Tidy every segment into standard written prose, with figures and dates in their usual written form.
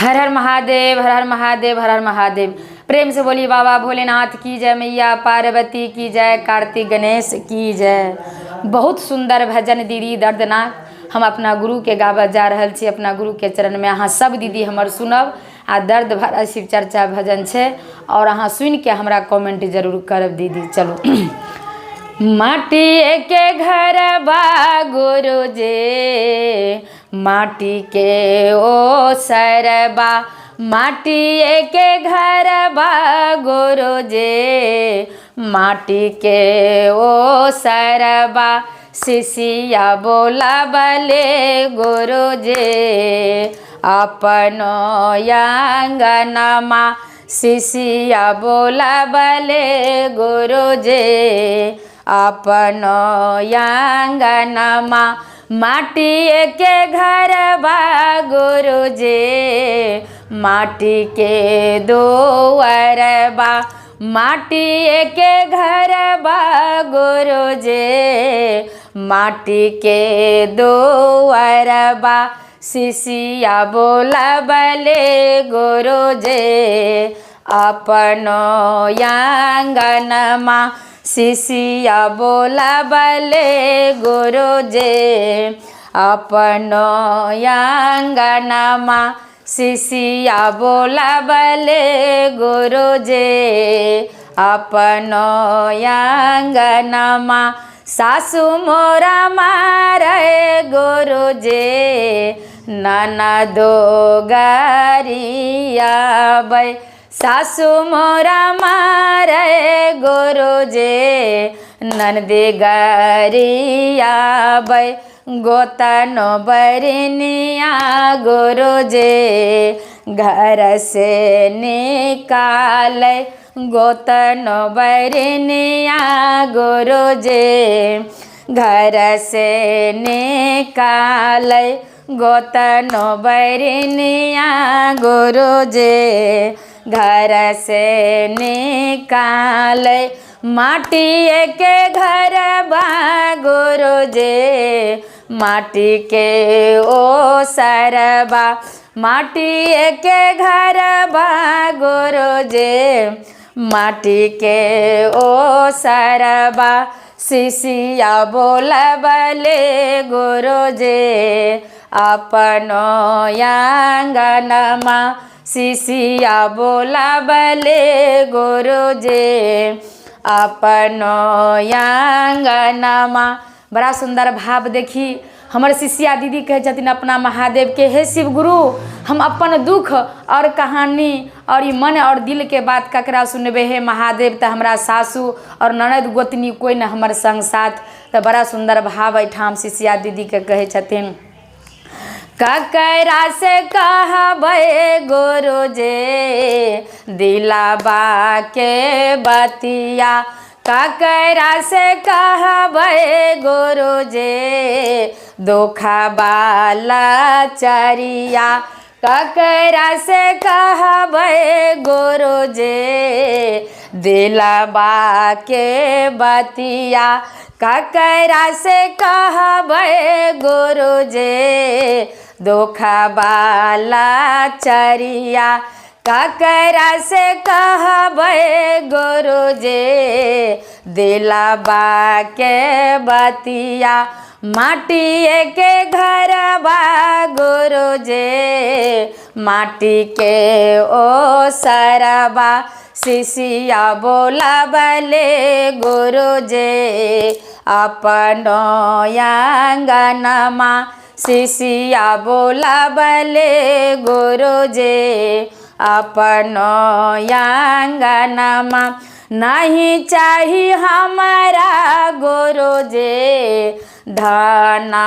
हर हर महादेव, हर हर महादेव, हर हर महादेव। प्रेम से बोली बाबा भोलेनाथ की जय, मैया पार्वती की जय, कार्तिक गणेश की जय। बहुत सुंदर भजन दीदी दर्दनाक हम अपना गुरु के गावत जा रहल छी, अपना गुरु के चरण में अहाँ सब दीदी हमर सुनब। आ दर्द भरा शिव चर्चा भजन छे और अहाँ सुन के हमरा कमेंट जरूर करब दीदी। चलो माटी के घर बा गुरु जे, माटी के ओ सरबा, माटी के घर बा गुरु जे, माटी के ओ सरबा, शिष्या बोला बले गुरु जे, अपनो आंगनमा शिष्या बोला बले गुरु जे, अपनो आंगनमा माटी के घर बा गुरु जे, माटी के दुआर बा, माटी के घर बा गुरु जे, माटी के दुआर बा, शिष्या बोला बले गुरु जे, अपनो आंगनमा शिष्या बोला बले गुरु जे, अपनो आंगनमा शिष्या बोला बले गुरु जे, अपनो आंगनमा सासु मोरा मारे गुरु जे, ननदो गरिया बै, सासु मोरा मारे गुरु जे, ननदे गरिया बै, गोतनो बरनिया गुरु जे, घर से निकाले गोतनो बरनिया गुरु जे, घर से निकाले गोतनो बरनिया गुरु जे, घर से निकाले माटी के घर बा गुरु जे, माटी के ओ सरबा, माटी के घर बा गुरु जे, माटी के ओ सरबा, शिष्या बोला बले गुरु जे, अपनो आंगनमा शिष्या बोला बले गुरु जे, अपनो आंगनमा। बड़ा सुंदर भाव देखी हमर शिष्या दीदी कहे छथिन अपना महादेव के, हे शिव गुरु हम अपन दुख और कहानी और ई मन और दिल के बात ककरा सुनबे हे महादेव, त हमरा सासू और ननद गोतनी कोई न हमर संग साथ। त बड़ा सुंदर भाव एठाम शिष्या दीदी के कहे छथिन, ककरा से कहबे गुरु जे, दिलाबा के बतिया, ककरा से कहबे गुरु जे, दुखबा लाचारिया, ककरा से कहबे गुरु जे, दिलाबा के बतिया, ककरा से कहबे गुरु जे, दुखबा लाचारिया, ककरा से कहबे गुरु जे, दिलाबा के बतिया, माटी के घर बा गुरु जे, माटी के ओ सरबा, शिष्या बोला बले गुरु जे, अपनो आंगनमा शिष्या बोला बले गुरु जे, अपनो आंगनमा। नहीं चाही हमारा गुरु जे, धना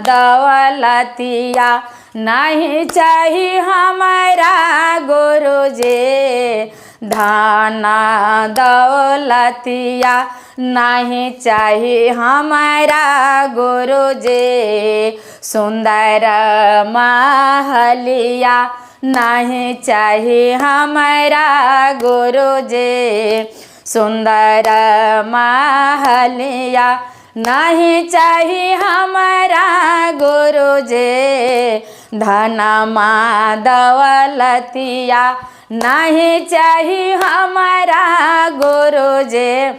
दौलतिया, नहीं चाही हमारा गुरु जे, धना दौलतिया, नहीं चाही हमारा गुरु जे, सुंदर महलिया, नहीं चाही हमारा गुरु जे, सुंदर महलिया, नहीं चाही हमारा गुरु जे, धनमा दौलतिया नहीं चाहिए हमारा गुरुजी,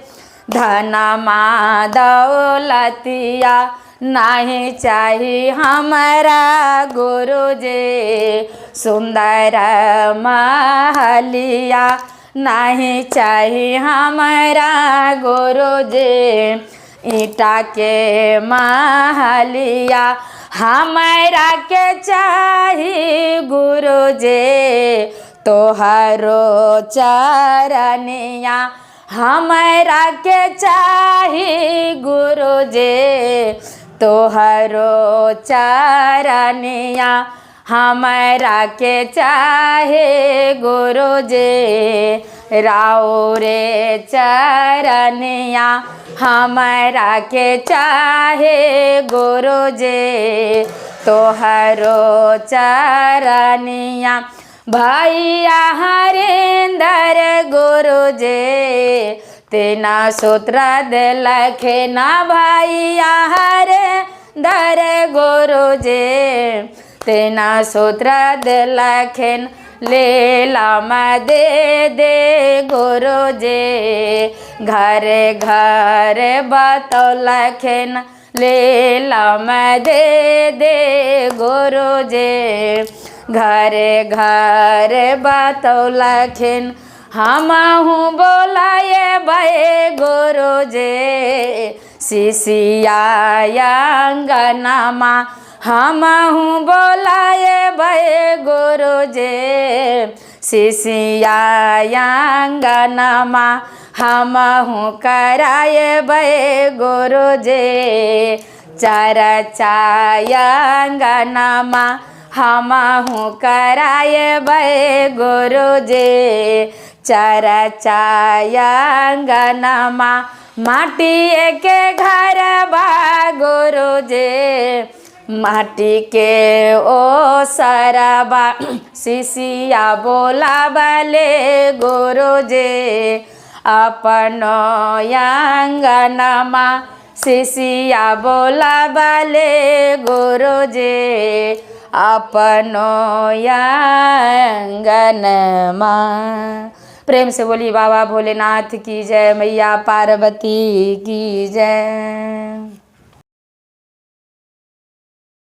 धनमा दौलतिया नहीं चाहिए हमारा गुरुजी, सुंदर महलिया नहीं चाहिए हमारा गुरुजी, ईटा के महलिया हमारा के चाहिए गुरुजी, तोहरो चरनिया हमारा के चाहिए गुरुजी, तोहरो चरनिया हमारा के चाहे गुरुजी, राव रे चरनिया हमारा के चाहे गुरुजी, तोहरो चरनिया भैया हरिंदर गुरुजी, तेना सूत्र दिलखे ना भैया हरिंदर गुरुजी, तेना सूत्र दिलखिन लेलाम दे गुरुजी, घरे घरे बतौलखिन लेलाम दे गुरुजी, घरे घरे बतौलखिन हमहू बोलाए बे गुरुजी, शिशिया अंगनमा हमहू बोलाए बे गुरुजी, शिशिया अंगनमा हमहू कराए बे गुरुजी, चर्चा अंगनमा हमहू कराए बे गुरुजी, चर्चा अंगनमा माटी के घर बा गुरुजी, माटी के ओ सरबा शिशिया बोला बले गुरुजी, अपनो अंगनमा शिशिया बोला बले गुरुजी, अपनो अंगनमा। प्रेम से बोली बाबा भोलेनाथ की जय, मैया पार्वती की जय।